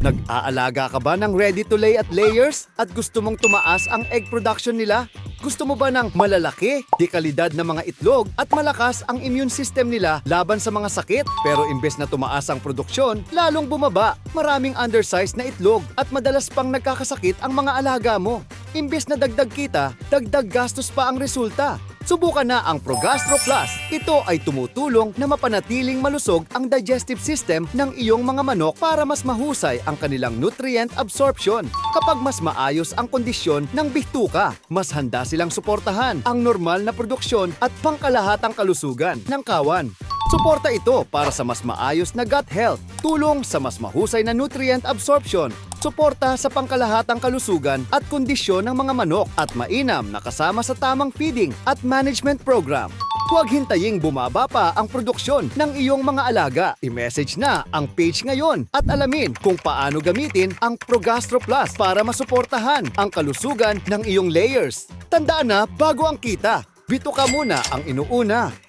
Nag-aalaga ka ba ng ready to lay at layers at gusto mong tumaas ang egg production nila? Gusto mo ba ng malalaki, dekalidad na mga itlog at malakas ang immune system nila laban sa mga sakit? Pero imbes na tumaas ang produksyon, lalong bumaba. Maraming undersized na itlog at madalas pang nagkakasakit ang mga alaga mo. Imbes na dagdag kita, dagdag gastos pa ang resulta. Subukan na ang Progastro Plus. Ito ay tumutulong na mapanatiling malusog ang digestive system ng iyong mga manok para mas mahusay ang kanilang nutrient absorption. Kapag mas maayos ang kondisyon ng bihtuka, mas handa silang suportahan ang normal na produksyon at pangkalahatang kalusugan ng kawan. Suporta ito para sa mas maayos na gut health, tulong sa mas mahusay na nutrient absorption, suporta sa pangkalahatang kalusugan at kondisyon ng mga manok at mainam na kasama sa tamang feeding at management program. Huwag hintaying bumaba pa ang produksyon ng iyong mga alaga. I-message na ang page ngayon at alamin kung paano gamitin ang Progastro Plus para masuportahan ang kalusugan ng iyong layers. Tandaan na bago ang kita, bito ka muna ang inuuna.